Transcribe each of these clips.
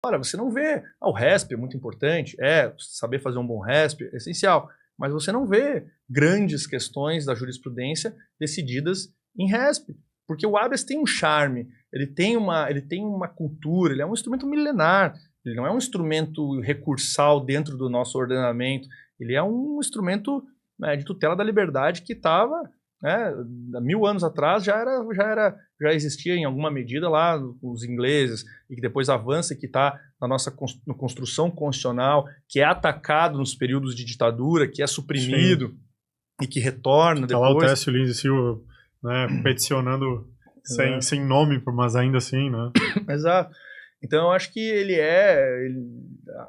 Olha, você não vê. O RESP é muito importante, saber fazer um bom RESP é essencial, mas você não vê grandes questões da jurisprudência decididas em RESP, porque o habeas tem um charme, ele tem uma cultura, ele é um instrumento milenar, ele não é um instrumento recursal dentro do nosso ordenamento, ele é um instrumento, né, de tutela da liberdade que estava, né, 1000 anos atrás já existia em alguma medida lá os ingleses, e que depois avança, que está na nossa construção constitucional, que é atacado nos períodos de ditadura, que é suprimido. Sim. E que retorna depois. Tá lá o Técio Lins e Silva, né, peticionando sem nome, mas ainda assim, né? Exato. Então eu acho que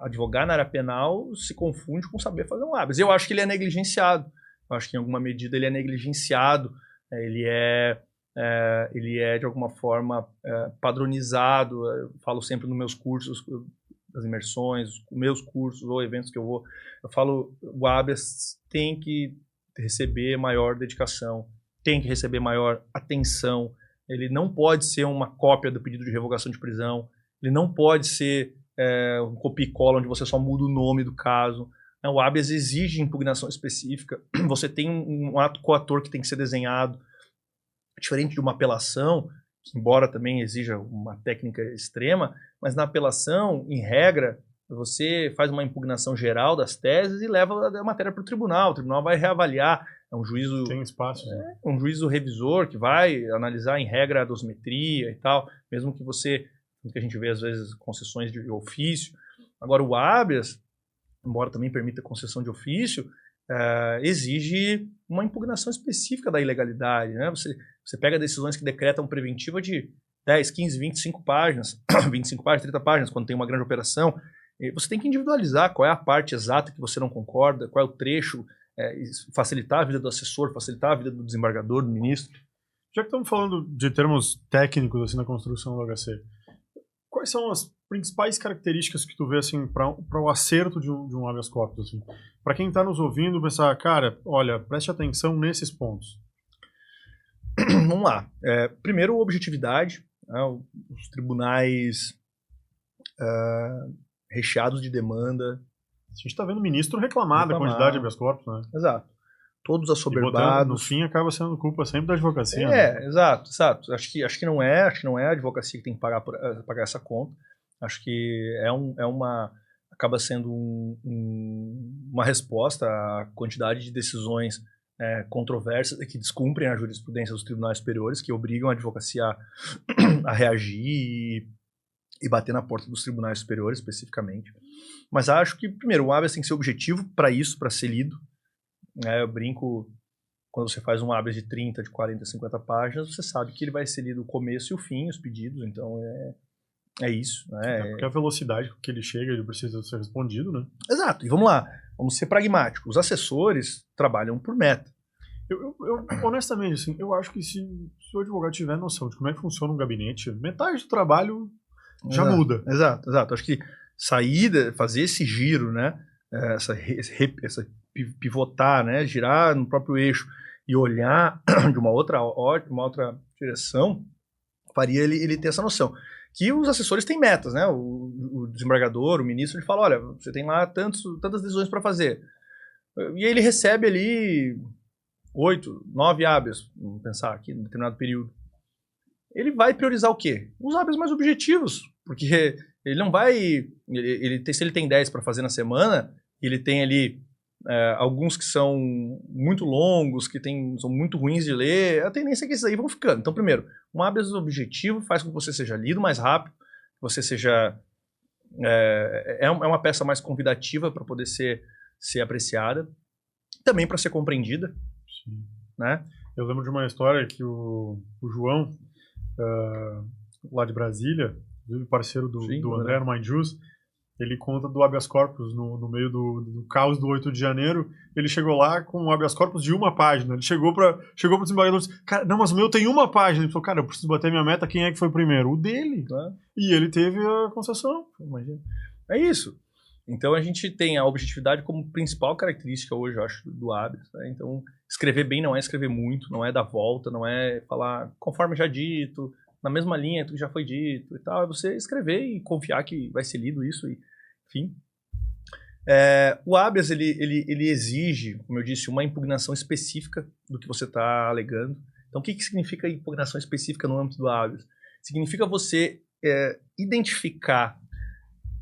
advogar na área penal se confunde com saber fazer um habeas. Eu acho que ele é negligenciado. Eu acho que em alguma medida ele é negligenciado. Ele é de alguma forma padronizado. Eu falo sempre nos meus cursos, das imersões, meus cursos ou eventos que eu vou, eu falo, o habeas tem que receber maior dedicação, tem que receber maior atenção. Ele não pode ser uma cópia do pedido de revogação de prisão, ele não pode ser um copia e cola onde você só muda o nome do caso. O habeas exige impugnação específica, você tem um ato coator que tem que ser desenhado, diferente de uma apelação, que embora também exija uma técnica extrema, mas na apelação, em regra, você faz uma impugnação geral das teses e leva a matéria para o tribunal vai reavaliar, é um juízo... Tem espaço. Né? Um juízo revisor que vai analisar em regra a dosimetria e tal, mesmo que que a gente vê às vezes concessões de ofício. Agora o habeas, embora também permita concessão de ofício, exige uma impugnação específica da ilegalidade, né? Você pega decisões que decretam preventiva de 10, 15, 25 páginas, 25 páginas, 30 páginas, quando tem uma grande operação, você tem que individualizar qual é a parte exata que você não concorda, qual é o trecho, facilitar a vida do assessor, facilitar a vida do desembargador, do ministro. Já que estamos falando de termos técnicos assim, na construção do HC, quais são as principais características que tu vê assim, para o acerto de um habeas corpus? Assim? Para quem está nos ouvindo, pensar, cara, olha, preste atenção nesses pontos. Vamos lá. Primeiro, objetividade. Os tribunais recheados de demanda. A gente está vendo o ministro reclamar da quantidade de habeas corpus, né? Exato. Todos assoberbados. No fim, acaba sendo culpa sempre da advocacia. Né? Exato. Acho que não é a advocacia que tem que pagar essa conta. Acho que acaba sendo uma resposta à quantidade de decisões controversas que descumprem a jurisprudência dos tribunais superiores, que obrigam a advocacia a reagir e bater na porta dos tribunais superiores, especificamente. Mas acho que, primeiro, o habeas tem que ser objetivo para isso, para ser lido. Eu brinco, quando você faz um habeas de 30, de 40, 50 páginas, você sabe que ele vai ser lido o começo e o fim, os pedidos, então é isso. Né? Porque a velocidade com que ele chega, ele precisa ser respondido, né? Exato, e vamos lá, vamos ser pragmáticos. Os assessores trabalham por meta. Eu honestamente, assim, eu acho que se o advogado tiver noção de como é que funciona um gabinete, metade do trabalho já muda. Exato. Acho que fazer esse giro, né? Essa pivotar, né? Girar no próprio eixo e olhar de uma outra direção, faria ele ter essa noção. Que os assessores têm metas, né? O desembargador, o ministro, ele fala, olha, você tem lá tantas decisões para fazer. E ele recebe ali 8, 9 habeas, vamos pensar aqui, em determinado período. Ele vai priorizar o quê? Os habeas mais objetivos, porque ele não vai... se ele tem 10 para fazer na semana, ele tem ali alguns que são muito longos, que são muito ruins de ler, a tendência é que esses aí vão ficando. Então, primeiro, um habeas objetivo faz com que você seja lido mais rápido, que você seja... É uma peça mais convidativa para poder ser apreciada, também para ser compreendida. Sim. Né? Eu lembro de uma história que o João, lá de Brasília, parceiro do André no Mind Juice, ele conta do habeas corpus no meio do caos do 8 de janeiro. Ele chegou lá com um habeas corpus de 1 página. Ele chegou pro desembargador e disse, cara, não, mas o meu tem 1 página. Ele falou, cara, eu preciso bater minha meta, quem é que foi primeiro? O dele. E ele teve a concessão. Imagina. É isso. Então a gente tem a objetividade como principal característica hoje, eu acho, do habeas. Né? Então escrever bem não é escrever muito, não é dar volta, não é falar conforme já dito, na mesma linha do que já foi dito e tal, é você escrever e confiar que vai ser lido isso, e, enfim. O habeas, ele exige, como eu disse, uma impugnação específica do que você está alegando. Então, o que significa impugnação específica no âmbito do habeas? Significa você identificar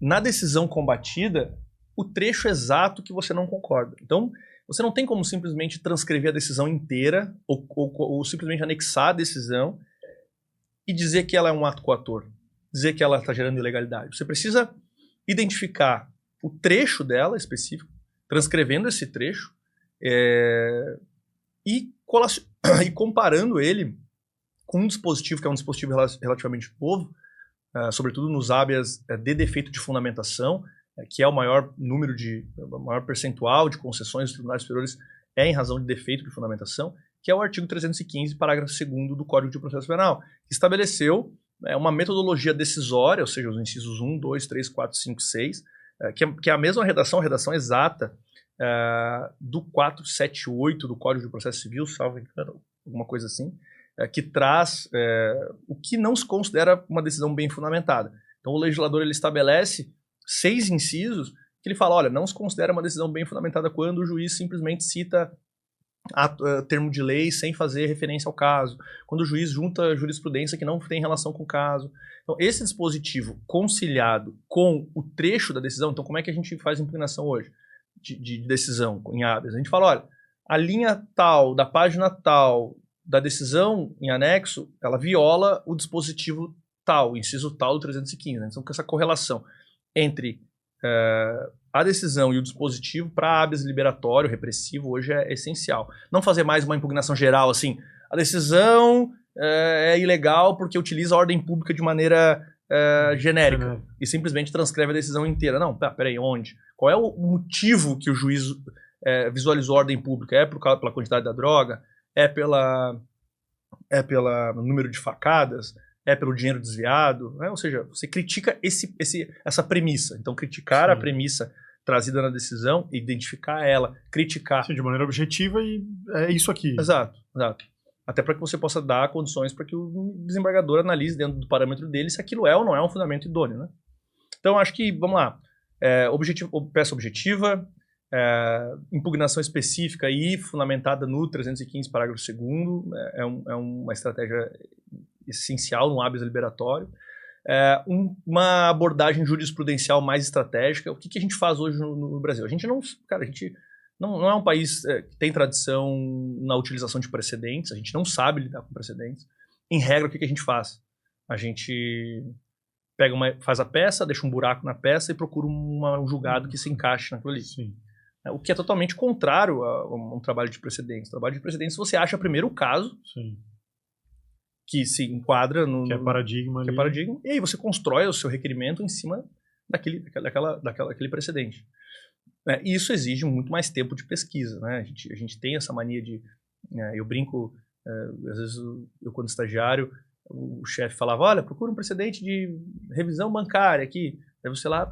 na decisão combatida o trecho exato que você não concorda. Então, você não tem como simplesmente transcrever a decisão inteira ou simplesmente anexar a decisão e dizer que ela é um ato coator, dizer que ela está gerando ilegalidade. Você precisa identificar o trecho dela específico, transcrevendo esse trecho e comparando ele com um dispositivo que é um dispositivo relativamente novo, sobretudo nos habeas de defeito de fundamentação, que é o maior percentual de concessões dos tribunais superiores em razão de defeito de fundamentação, que é o artigo 315, parágrafo 2º do Código de Processo Penal, que estabeleceu uma metodologia decisória, ou seja, os incisos 1, 2, 3, 4, 5, 6, que é a mesma redação exata do 478 do Código de Processo Civil, salvo engano, alguma coisa assim, que traz o que não se considera uma decisão bem fundamentada. Então o legislador ele estabelece 6 incisos que ele fala, olha, não se considera uma decisão bem fundamentada quando o juiz simplesmente cita termo de lei sem fazer referência ao caso, quando o juiz junta jurisprudência que não tem relação com o caso. Então, esse dispositivo conciliado com o trecho da decisão, então como é que a gente faz impugnação hoje de decisão em habeas? A gente fala, olha, a linha tal, da página tal, da decisão em anexo, ela viola o dispositivo tal, o inciso tal do 315. Né? Então, com essa correlação entre a decisão e o dispositivo para habeas liberatório, repressivo, hoje é essencial. Não fazer mais uma impugnação geral, assim, a decisão é ilegal porque utiliza a ordem pública de maneira genérica e simplesmente transcreve a decisão inteira. Não, peraí, onde? Qual é o motivo que o juiz visualizou a ordem pública? É pela quantidade da droga? É pelo número de facadas? É pelo dinheiro desviado? Ou seja, você critica essa premissa. Então, criticar a premissa trazida na decisão, identificar ela, criticar... Sim, de maneira objetiva e é isso aqui. Exato. Até para que você possa dar condições para que o desembargador analise dentro do parâmetro dele se aquilo é ou não é um fundamento idôneo. Né? Então, acho que, vamos lá, peça objetiva, impugnação específica e fundamentada no 315, parágrafo 2º, é uma estratégia essencial no habeas liberatório. Uma abordagem jurisprudencial mais estratégica. O que a gente faz hoje no Brasil? A gente não é um país que tem tradição na utilização de precedentes, a gente não sabe lidar com precedentes. Em regra, o que a gente faz? A gente faz a peça, deixa um buraco na peça e procura um julgado que se encaixe naquilo ali. Sim. O que é totalmente contrário a um trabalho de precedentes. Trabalho de precedentes, você acha primeiro o caso, sim, que se enquadra no... Que é paradigma. E aí você constrói o seu requerimento em cima daquele precedente. E isso exige muito mais tempo de pesquisa. Né? A gente tem essa mania de... eu brinco, às vezes eu quando estagiário, o chefe falava, olha, procura um precedente de revisão bancária aqui. Aí você lá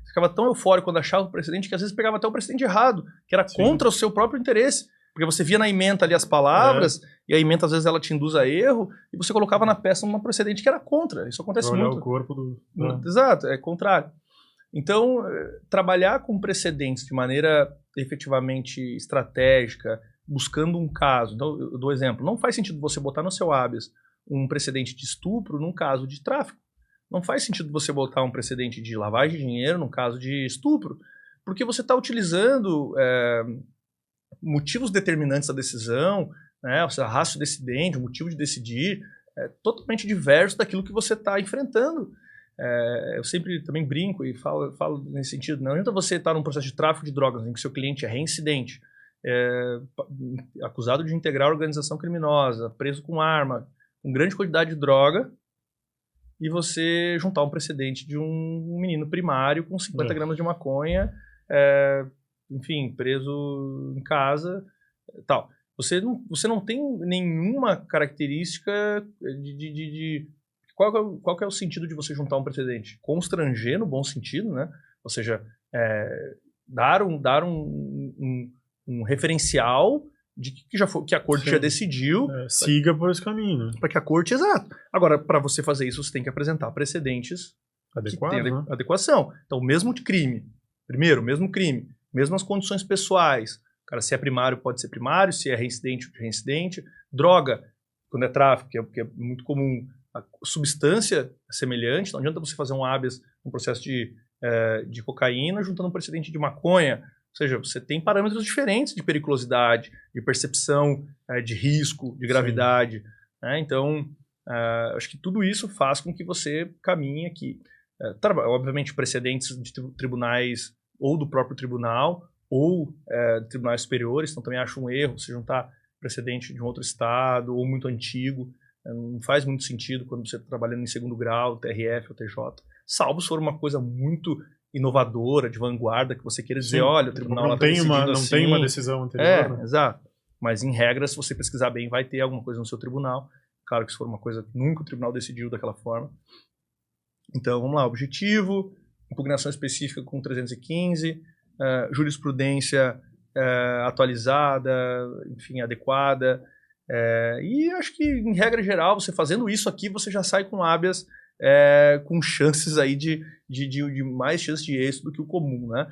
ficava tão eufórico quando achava o precedente que às vezes pegava até o precedente errado, que era contra o seu próprio interesse. Porque você via na ementa ali as palavras, e a ementa às vezes ela te induz a erro, e você colocava na peça um precedente que era contra. Isso acontece muito. O corpo do... Exato, é contrário. Então, trabalhar com precedentes de maneira efetivamente estratégica, buscando um caso. Então, eu dou exemplo. Não faz sentido você botar no seu habeas um precedente de estupro num caso de tráfico. Não faz sentido você botar um precedente de lavagem de dinheiro num caso de estupro, porque você está utilizando motivos determinantes da decisão, né, ou seja, ratio decidente, o motivo de decidir, totalmente diverso daquilo que você está enfrentando. Eu sempre também brinco e falo nesse sentido. Não adianta você estar num processo de tráfico de drogas em que seu cliente é reincidente, acusado de integrar organização criminosa, preso com arma, com grande quantidade de droga, e você juntar um precedente de um menino primário com 50 gramas de maconha, enfim, preso em casa, tal. Você não tem nenhuma característica de qual que é o sentido de você juntar um precedente? Constranger no bom sentido, né? Ou seja, dar um referencial de que a corte já decidiu. Siga por esse caminho. Né? Para que a corte, exato. Agora, para você fazer isso, você tem que apresentar precedentes adequados, que têm né? adequação. Então, o mesmo crime, mesmas condições pessoais. Cara, se é primário, pode ser primário, se é reincidente. Droga, quando é tráfico, que é muito comum, a substância é semelhante, não adianta você fazer um habeas no processo de cocaína juntando um precedente de maconha. Ou seja, você tem parâmetros diferentes de periculosidade, de percepção de risco, de gravidade. Né? Então, acho que tudo isso faz com que você caminhe aqui. Obviamente, precedentes de tribunais ou do próprio tribunal ou de tribunais superiores, então também acho um erro você juntar precedente de um outro estado ou muito antigo. Não faz muito sentido quando você está trabalhando em segundo grau, TRF ou TJ, salvo se for uma coisa muito inovadora, de vanguarda, que você queira dizer, olha, o tribunal não tem uma decisão anterior. Né? Exato. Mas em regra, se você pesquisar bem, vai ter alguma coisa no seu tribunal. Claro que se for uma coisa que nunca o tribunal decidiu daquela forma. Então, vamos lá. Objetivo, impugnação específica com 315, jurisprudência atualizada, enfim, adequada. E acho que, em regra geral, você fazendo isso aqui, você já sai com habeas com chances aí de mais chances de êxito do que o comum, né?